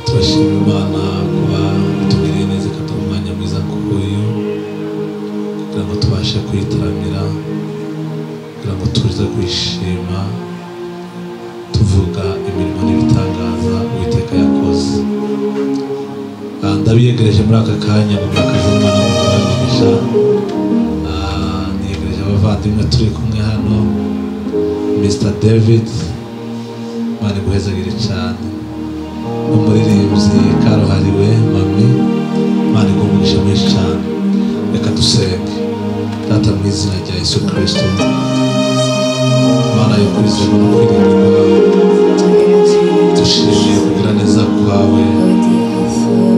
turashima Imana kuba tugiriye neza ikaduha umwanya mwiza nk'uyu kugira ngo tubashe kuyitaramira, kugira ngo tuze kwishima tuvuga imirimo n'ibitangaza Uwiteka yakoze. Ndabiyegereje muri aka kanya ngo mwakaze Imana mukabamirisha. Niyegereje abavandimwe turi kumwe hano, Mr. David, Imana iguhezagire cyane, n'umuririmbyi karuhariwe Mami, Imana igumugisha mwinshi cyane. Reka dusenge. Data mu izina rya Yesu Kristo, Imana yo kwizera no kwiringirwa, dushimiye kugira neza kwawe,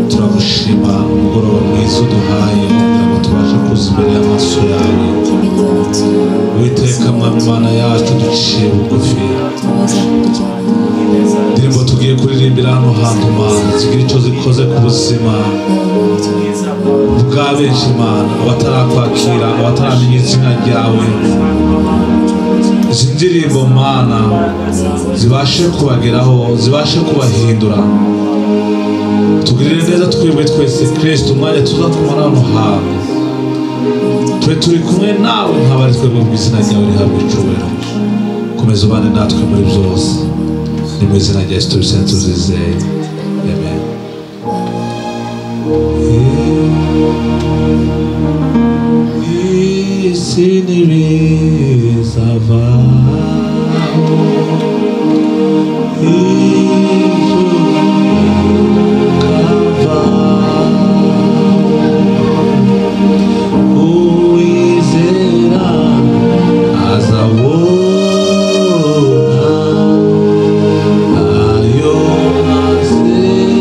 turagushima umugoroba mwiza uduhaye kugira ngo tubashe kuza imbere y'amaso yawe. Uwiteka Mwami Imana yacu, duciye bugufi, indirimbo tugiye kuririmbira hano hantu Mana zigira icyo zikoze ku buzima bwa benshi Mana, abatarakwakira, abataramenya izina ryawe. Izi ndirimbo Mana zibashe kubageraho, zibashe kubahindura. Tugirire neza twebwe twese Kristo umwanya tuza kumara hano hantu, tube turi kumwe nawe nk'abari twebwe mu izina ryawe rihabwa icyubahiro. Komeza ubane natwe muri byose, ni mu izina rya Yesu tubisenga tuzizeye, amen. Isi ntibizavaho, uwizera azabona ayo masezerano.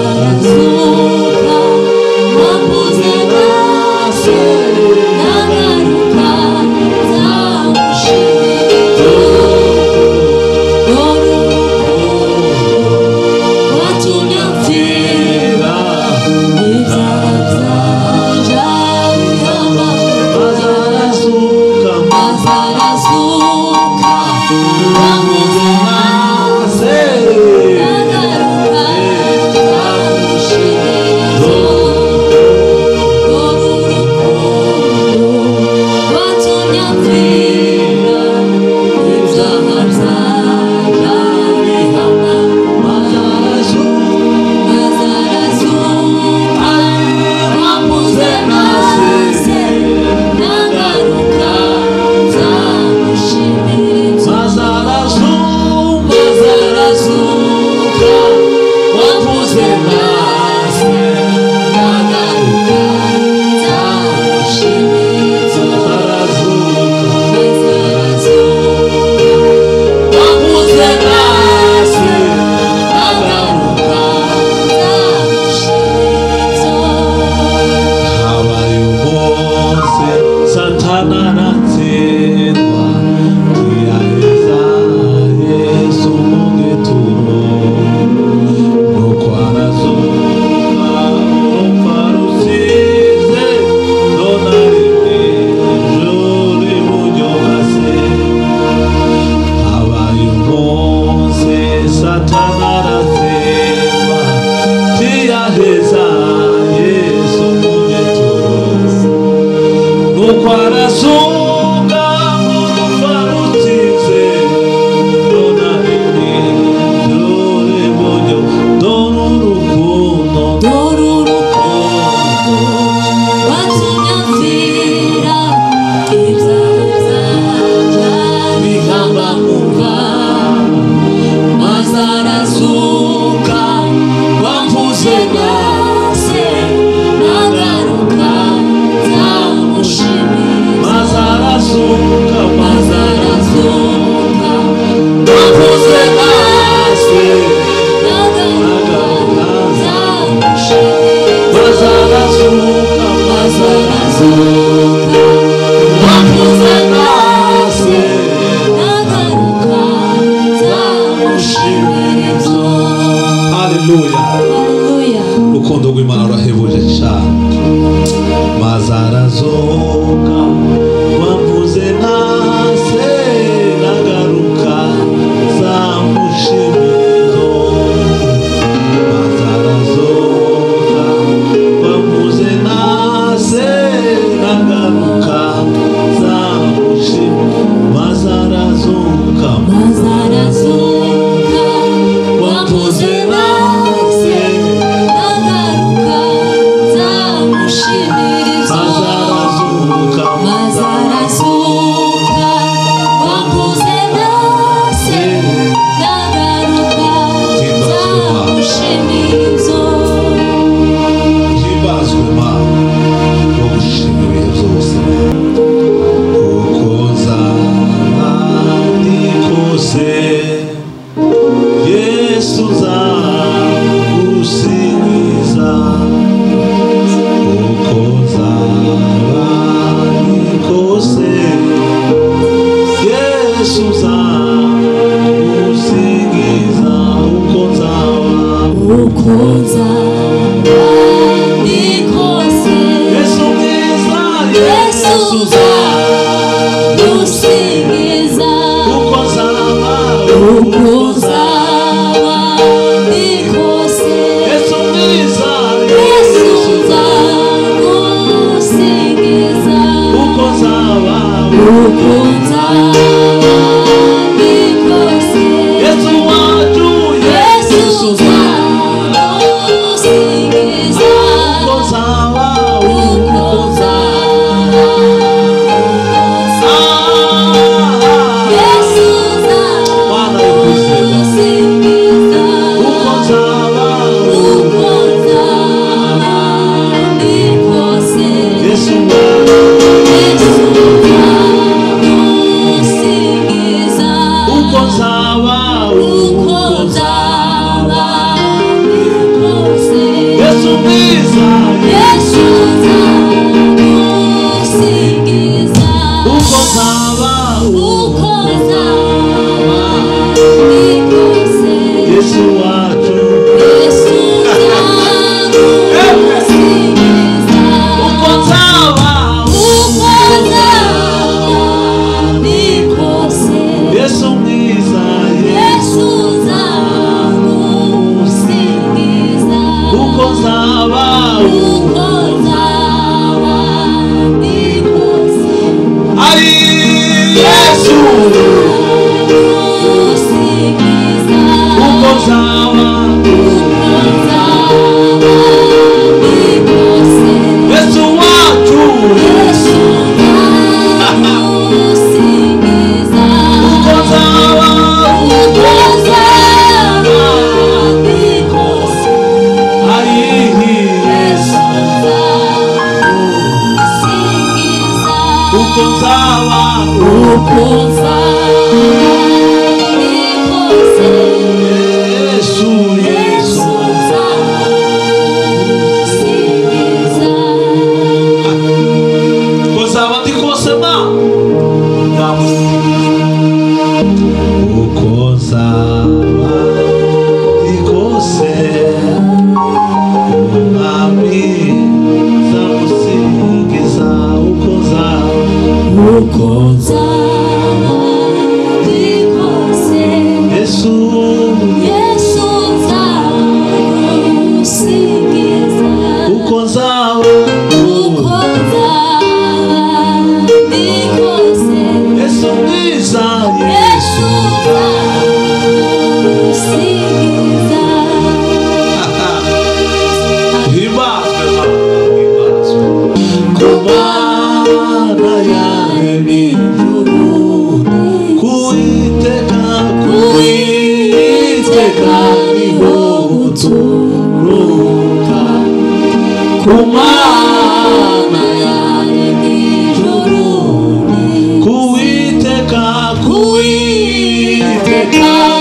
Azarazuka, wapuzena ntiyaheza Yesu mu gituro nuko arazuka mu rupfa rutize dona rimwe dore bonyo dore urukundo watumye mvira ibyaha byanjye bihamba mu mva maze arazuka wamvuze nase nagaruka nzamushimira maze arazuka wamvuze nase nagaruka nzamushimira maze arazuka wamvuze nase nagaruka nzamushimira haleluya urukundo rw'Imana rurahebuje cyane maze arazuka wamvuze nase nagaruka nzamushimira maze arazuka wamvuze nase nagaruka nzamushimira maze arazuka wamvuze nase nagaruka nzamushimira maze arazuka maze arazuka wamvuze nase nagaruka nzamushimira himbazwe Mana wo gushima ibihe byose uko nzaba ndi kose Yesu nzagusingiza uko nzaba ndi kose Yesu nzagusingiza uko nzaba ndi kose Yesu mwiza Yesu nzagusingiza uko nzaba ndi kose Yesu mwiza Yesu nzagusingiza uko nzaba ndi kose Yesu wacu Yesu nzagusingiza uko nzaba Mana yo kwizera uko nzaba Yesu wacu kumana yaremye ijuru kuwiteka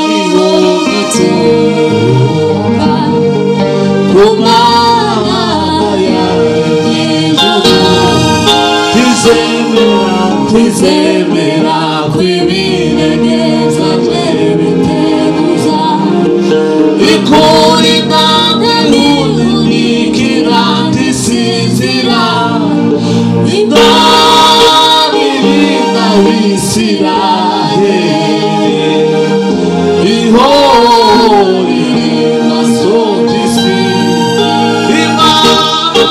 niho guturuka kumana yaremye ijuru tizemera kwibinegeza biteguza ikora intambwe ntunikira ntisinzira indabirinda Isiraheli ihorira sotisi Imana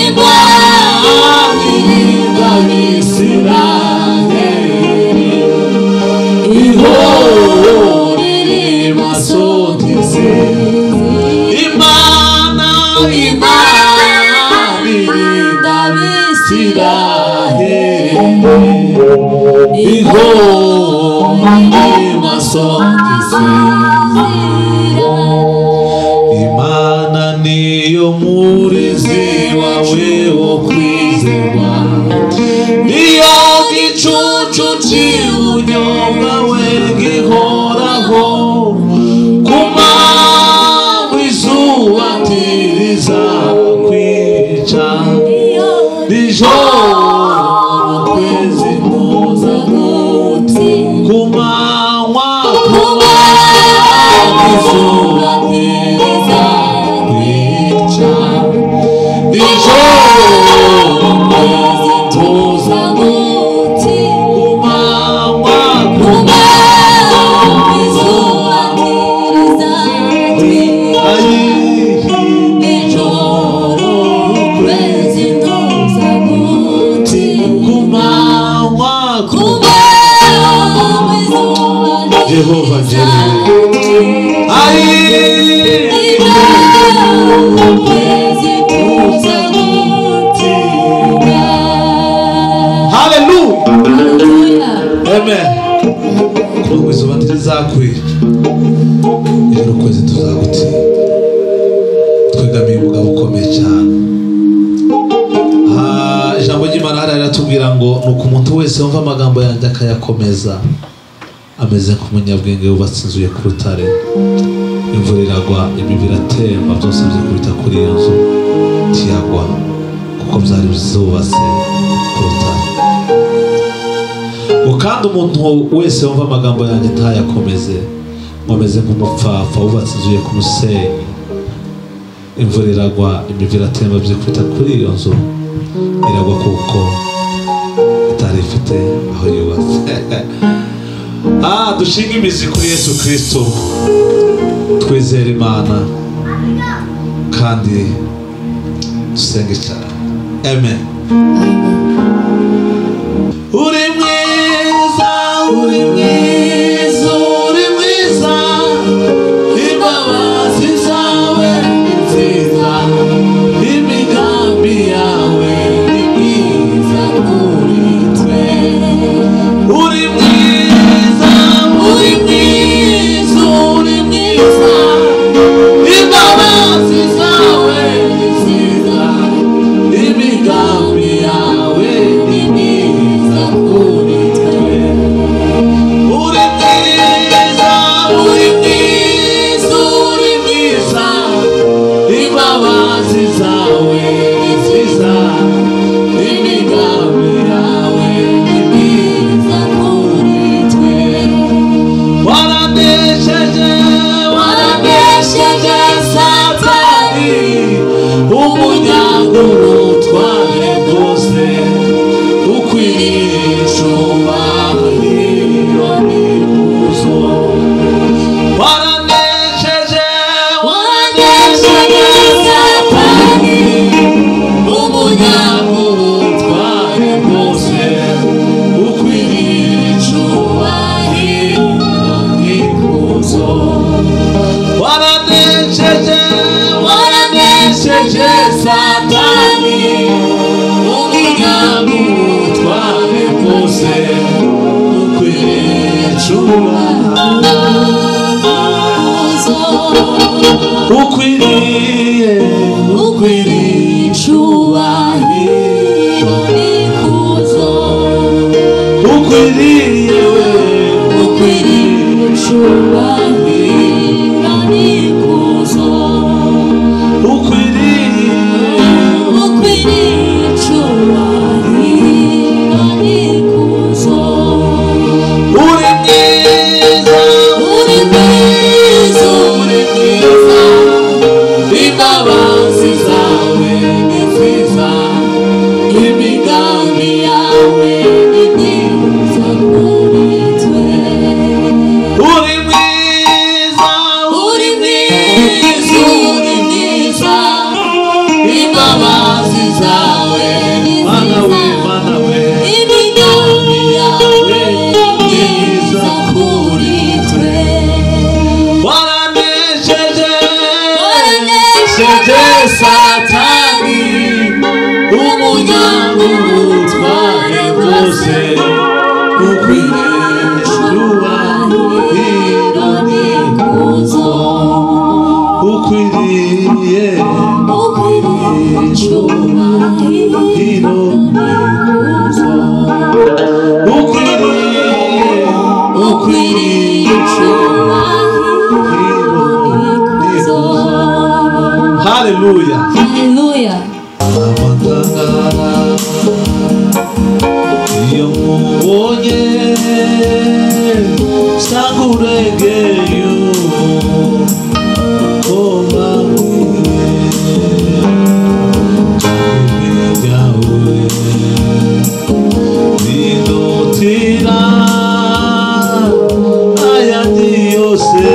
irinda Isiraheli ihorira sotisi Imana irinda Isiraheli ihorira sotisi Imana niyo murizi wawe wo kwizerwa niyo gicucu cy'iburyo bwawe gihoraho ku manywa izuba ntirizakwica nijoro ukwezi mpuzagutsi ku manywa izuba ntirizakwica nijoro ukwezi mpuzagutsi ku manywa izuba ntirizakwica nijoro ukwezi mpuzagutsi ku manywa Jehova Hallelujah. Amen. Kuko izuba ntirizakwira ijoro ukwezi tuzagutira twegamiye umugabo ukomeye cyane. Ijambo ry'Imana hariya riratubwira ngo nuko umuntu wese wumva amagambo yanjye akayakomeza ameze nk'umunyabwenge yubatse inzu ye ku rutare imvura iragwa imivu iratemba byose byikubita kuri iyo nzu ntiyagwa kuko byari zubatse ku rutare. Kandi umuntu wese wumva amagambo yanjye ntayakomeze ameze nk'umupfapfa wubatse inzu ye ku musenyi imvura iragwa imivu iratemba byikubita kuri iyo nzu iragwa kuko itari ifite aho yubatse. Dushinga imizi kuri Yesu Kristo twizere Imana kandi dusenge cyane. Amen. Uri mwiza, uri mwiza, uri mwiza, imbabazi zawe ni nziza, imigambi yawe ni myiza kuri twe. Uri mwiza, uri mwiza, uri mwiza, imbabazi zawe ni nziza, imigambi yawe ni myiza kuri twe. Uri mwiza, uri mwiza, uri mwiza, imbabazi zawe ni nziza, imigambi yawe ni myiza kuri twe. Waranesheje, waranesheje Satani, umunyago n'ubutware bwose, ukwiriye icyubahiro n'ikuzo. Waranesheje, waranesheje Satani, umunyago n'ubutware bwose, ukwiriye icyubahiro n'ikuzo. Waranesheje, waranesheje Satani, umunyago n'ubutware bwose, ukwiriye icyubahiro, ukwiriye icyubahiro. icyubahiro n'ikuzo ukwiriye icyubahiro n'ikuzo uri mwiza imbabazi zawe ni nziza imigambi yawe ni myiza kuri twe uri mwiza imbabazi zawe ni mana we nziza mana we imigambi yawe ni myiza kuri twe waranesheje Satani umunyabutware bwose ukwiriye icyubahiro n'ikuzo ukwiriye icyubahiro n'ikuzo ukwiriye icyubahiro n'ikuzo. haleluya Hallelujah. amatangara iyo mubonye sanga uregeye komamwe byawe bidutira ayandi yose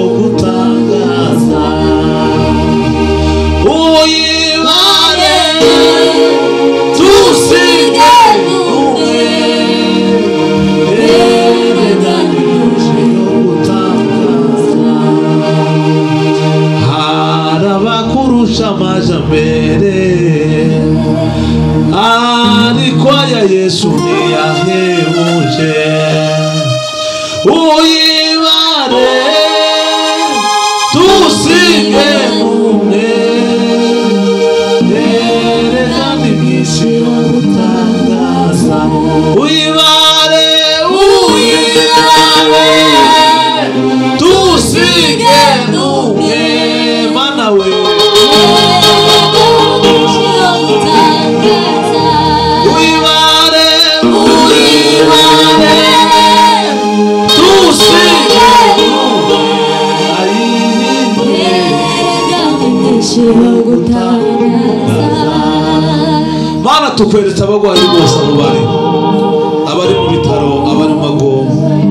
Ugutanga mbere ariko aya Yesu ntiyahebuje uyibare tusige umwe erekana ibyinshi yo gutangaza uyibare tusige umwe mana we Mana tukweretse abagwayi bose abo abari mu bitaro abari mu mago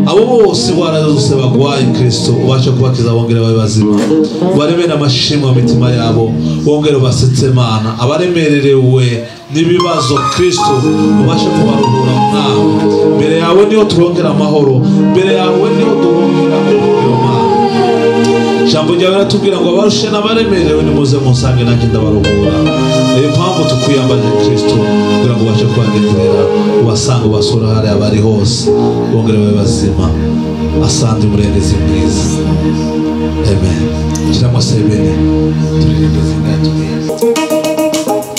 abo bose barazose bagwaye Kristo ubashe kubakiza bongere babe bazima baremera amashimwe mu mitima yabo bongere basetse Mana abaremererewe n'ibibazo Kristo ubashe kubaruhura nawe mbere yawe niho turongera amahoro mbere yawe niho turongera Mana jambo ryawe ratubwira ngo abarushe n'abaremerewe nimuze munsange nanjye ndabaruhura niyo mpamvu tukwiyambaje Kristo kugira ngo ubashe kubagenderera ubasanga ubasura hari abari hose bongere babe bazima asante umurengezi mwiza amen kiramo sebene turirimbe zingati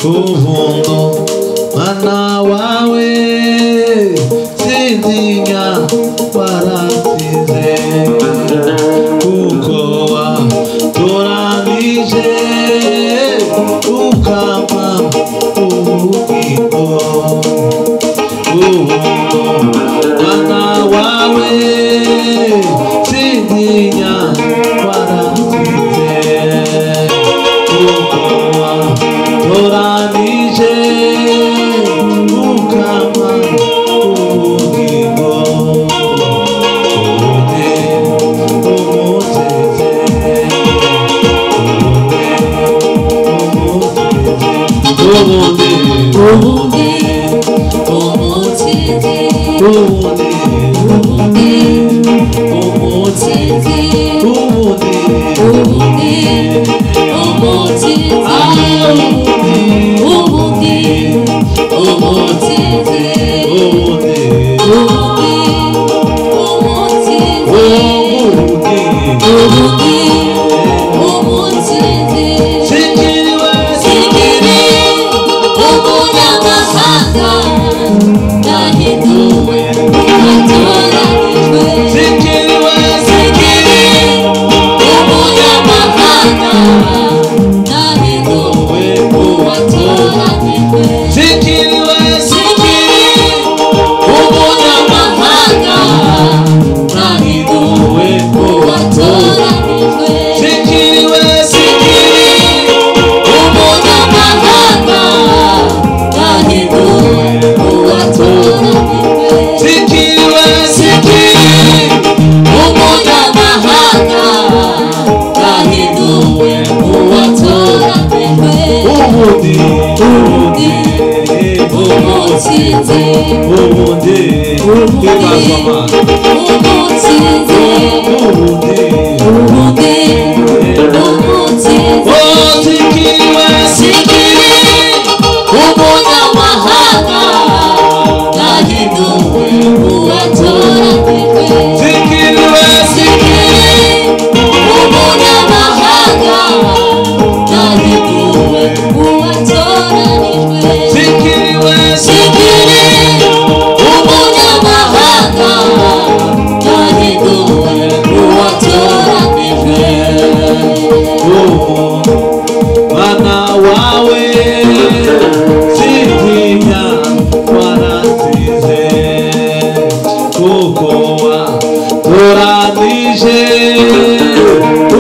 uvundo mana wawe sindinya baratize kuko watoranije ukama ubugingo uvundo mana wawe sindinya baratize kuko watoranije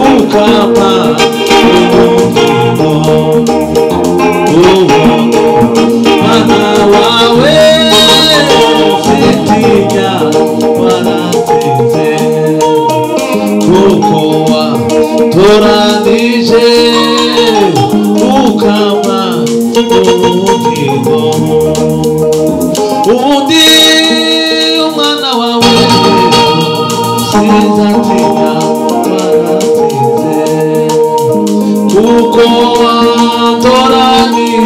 ukama ubugingo Uko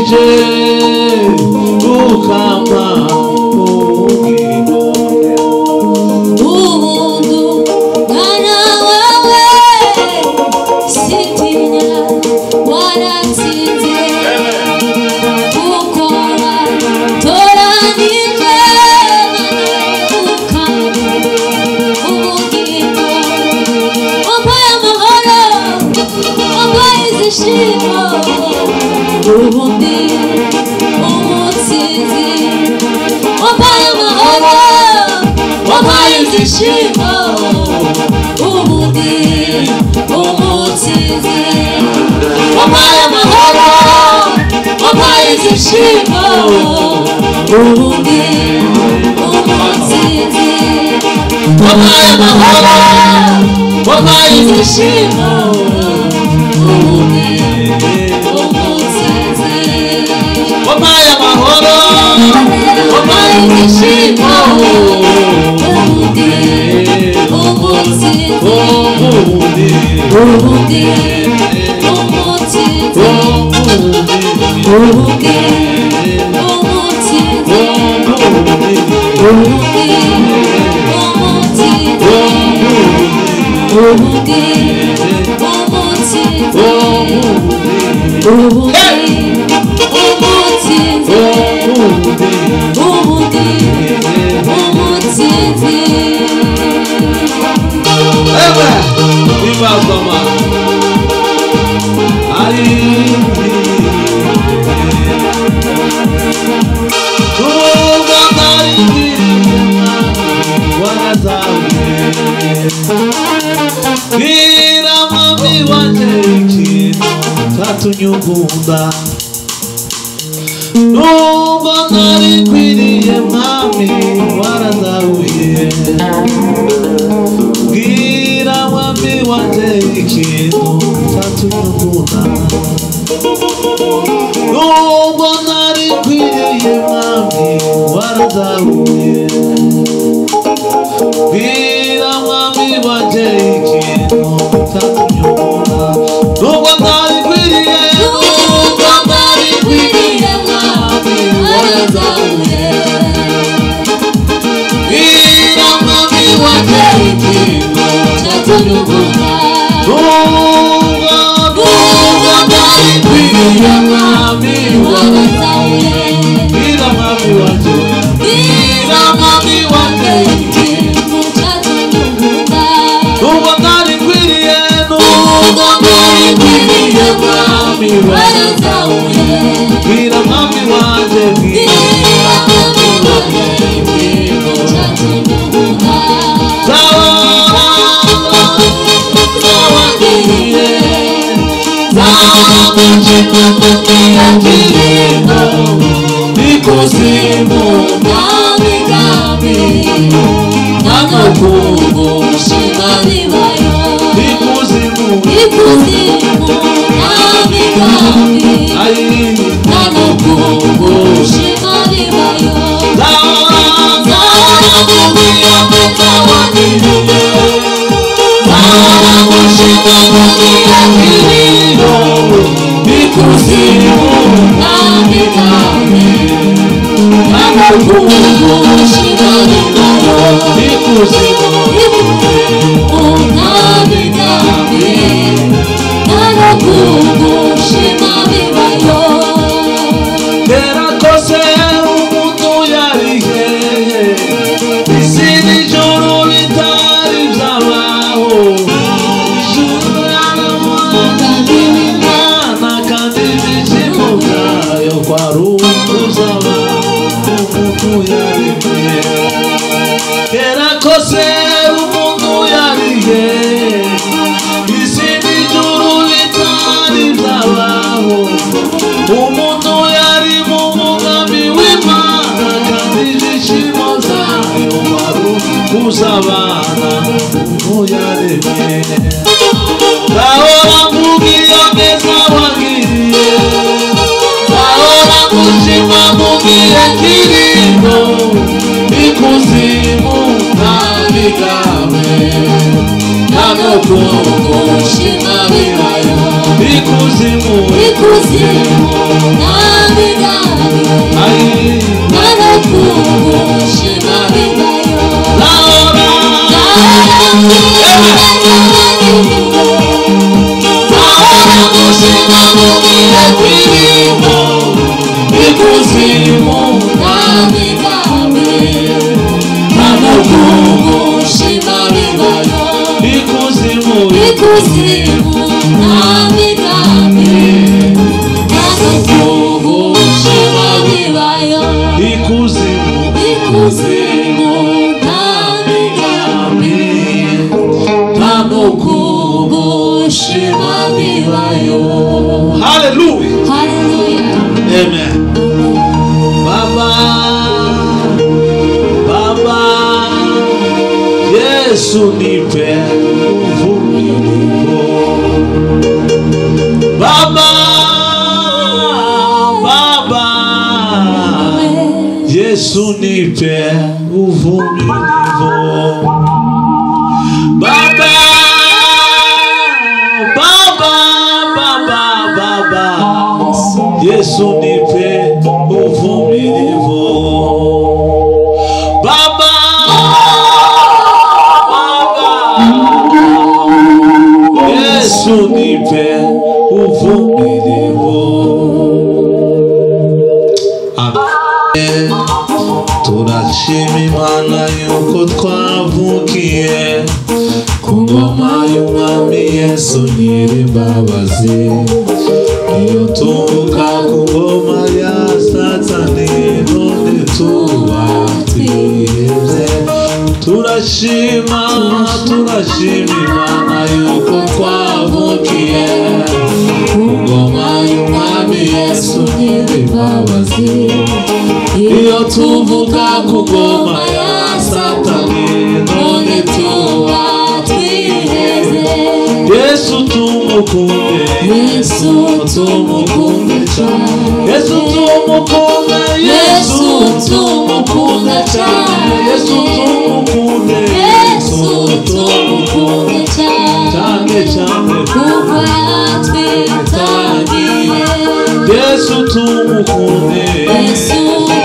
wanshimishije ukama ubwino ubuntu mwana wawe sitinya waratsinze kuko watoranije ukama ubwino wampaye amahoro wampaye izishimo ubundi umutsinzi wampaye amahoro wampaye izishimo ubundi umutsinzi wampaye amahoro wampaye izishimo ubundi umutsinzi wampaye amahoro wampaye izishimo ubundi umutsinzi wampaye amahoro wampaye izishimo ubundi umutsinzi ubundi umutsinzi ubundi umutsinzi ubundi umutsinzi ubundi umutsinzi ubundi umutsinzi ubundi umutsinzi ewe ibazama ari kuba nari warazawe bwira mami wanje ikintu cyatunyugunda nubwo nari kwiriye mwami warazahuye bwira mwami wanje ikintu cyatunyugunda nubwo nari kwiriye mwami warazahuye bwira mwami wanje ikintu cyatunyugunda nubwo nari kwiriye mwami warazahuye bwira mwami wanje ikintu cyatunyugunda nubwo nari kwiriye mwami warazahuye bwira mwami wanje bwira mwami wanje ikintu cyatunyugunda nubwo nari kwiriye mwami warazahuye bwira mwami wanje bwira mwami wanje ikintu cyatunyugunda zawangiriye zawangiriye ikuzimu namigambi nagakungu shimaribayo ikuzimu namigambi nagakungu shimaribayo zawangiriye ikuzimu namigambi nagakungu shimaribayo ikuzimu namigambi nagakungu shimaribayo yarakose umuntu yarihe isi n'ijuru bitari byabaho ijuru yaramwanga n'imana kandi ibyishimo byayo kwari ukuzaba umuntu yarihe yarakose umuntu yarihe isi n'ijuru bitari byabaho umuntu yari mu mugambi w'Imana kandi ibyishimo byayo kwari ukuzabana umuntu yaremye ndahora mvuga iyo neza wagiriye ndahora mushima mubwire kirimo ikuzimu namigambi nagakungu shimaribayo ikuzimu nami ikuzimu nta migambi nta no kugushima bibayo ikuzimu nta migambi nta no kugushima bibayo ikuzimu nta migambi nta no kugushima bibayo. Hallelujah. Hallelujah. Amen. Baba, Baba, Yesu nipe uvumilivu. Baba, Baba, Yesu nipe uvumilivu. Baba, Baba, Baba, Baba, Yesu nipe uvumilivu. Baba, Baba, Yesu nipe uvumilivu. Amen. Turashima Imana yuko twavukiye ku ngoma y'umwami Yesu nyir'imbabazi. Iyo tuvuka ku ngoma ya Satani none tuba twihebye. Turashima Imana yuko twavukiye ku ngoma y'umwami Yesu nyir'imbabazi. Iyo tuvuka ku ngoma ya Satani none tuba twihebye. Yesu tumukunde, Yesu tumukunde cyane, Yesu tumukunde, Yesu tumukunde cyane, Yesu tumukunde, Yesu tumukunde cyane cyane kuko yatwitangiye. Yesu tumukunde, Yesu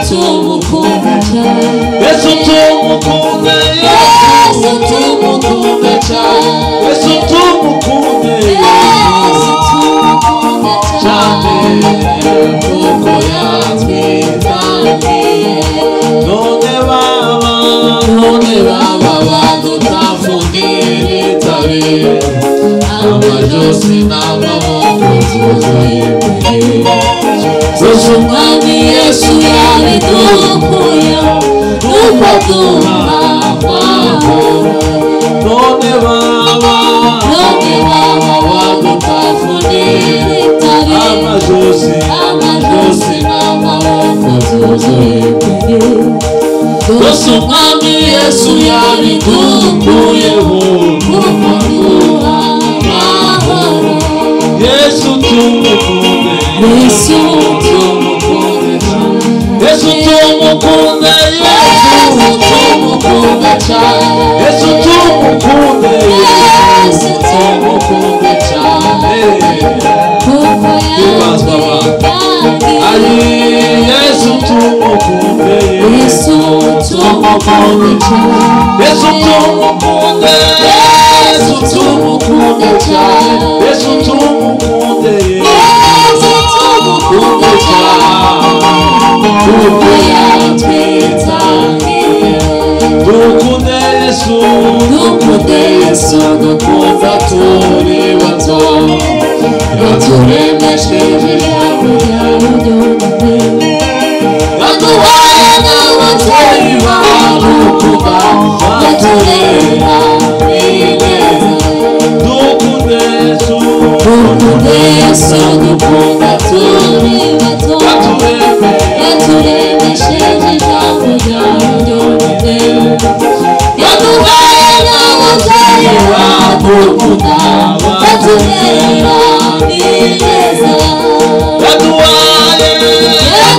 tumukunde cyane, Yesu tumukunde, Yesu tumukunde cyane, Yesu tumukunde cyane kuko yatwitangiye. None baba badutafungira itabi, amajosi n'amaboko zuzuye imbere. Zose umwami Yesu yabidukuyeho nuko duhakwaho. None baba badutafungira itabi, amajosi n'amaboko zuzuye imbere. Zose umwami Yesu yabidukuyeho nuko duhakwaho. Yesu tumukunde, Yesu tumukunde cyane, Yesu tumukunde, Yesu tumukunde cyane, Yesu tumukunde, Yesu tumukunde cyane kuko yatwitangiye. Yesu tumukunde, Yesu tumukunde cyane, Yesu tumukunde, Yesu tumukunde cyane, Yesu tumukunde, Yesu tumukunde cyane kuko yatwitangiye. Dukunde Yesu, dukunde Yesu, dukunda turi bato. Yaturemesheje ijambo ryawe ryonyine, yaduhaye n'ababyeyi barukuba baturera neza. Dukunde Yesu, dukunda turi bato. Yaturemesheje ijambo ryawe ryonyine, yaduhaye n'ababyeyi barukuba baturera neza. Yaduhaye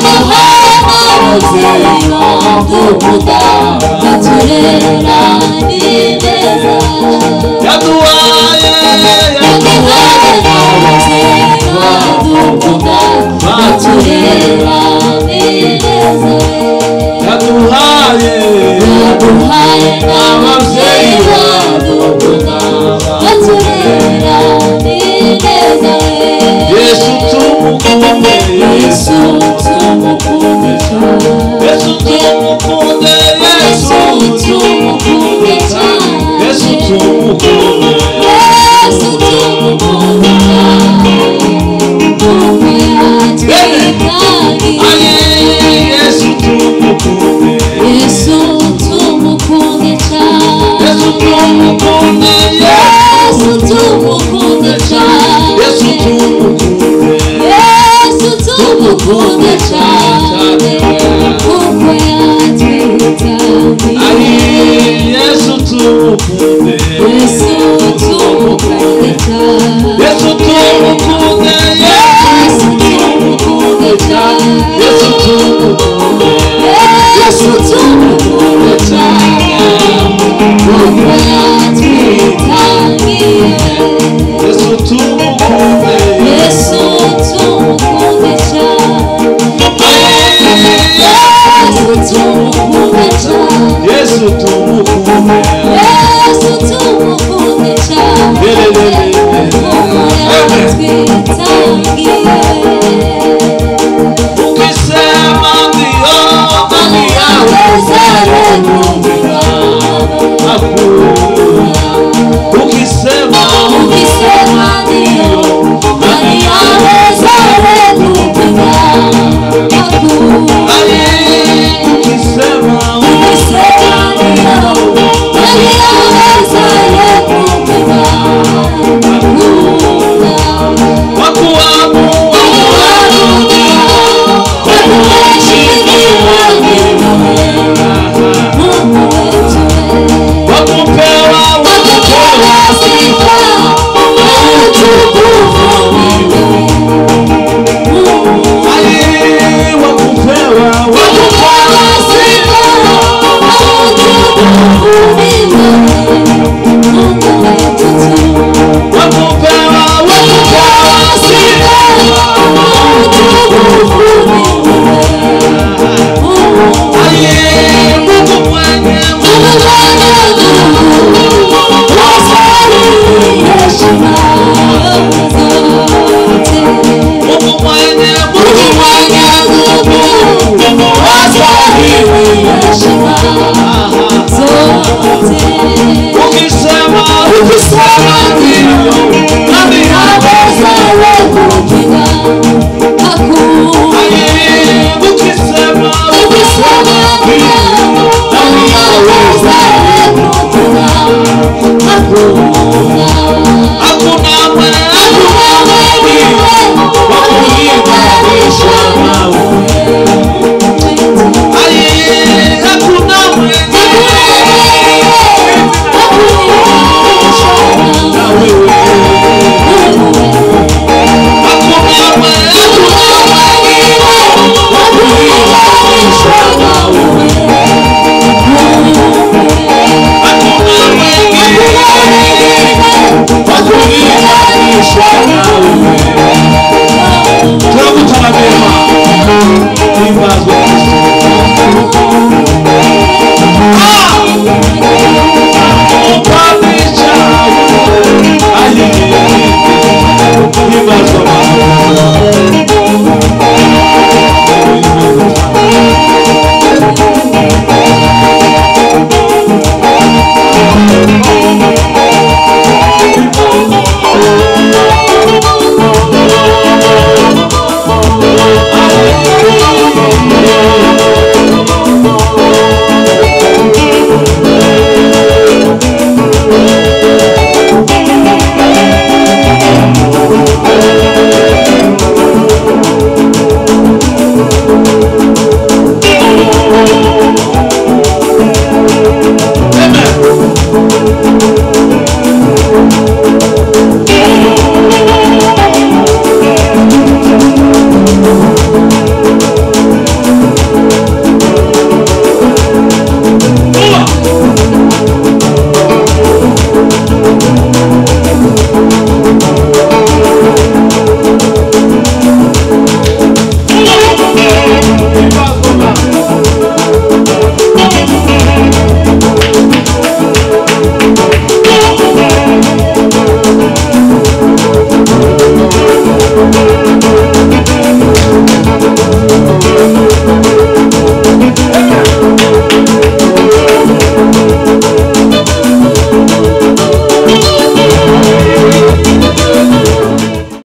n'ababyeyi barukuba baturera neza. Yaduhaye n'ababyeyi barukuba baturera neza. Yaduhaye n'ababyeyi barukuba baturera neza. Yesu tumukunde, Yesu tumukunde Yesu tumukumbuke, Yesu tumukumbuke cyane, kuko yatwitangiye. Yesu tumukumbuke, Yesu tumukumbuke cyane, Yesu tumukumbuke cyane, Yesu tumukumbuke, Yesu tumukumbuke cyane, kuko yatwitangiye. ukisema ndio ndani yaweza kukumbuka, ukisema ndio ndani yaweza kukumbuka, ukisema ukisema ndio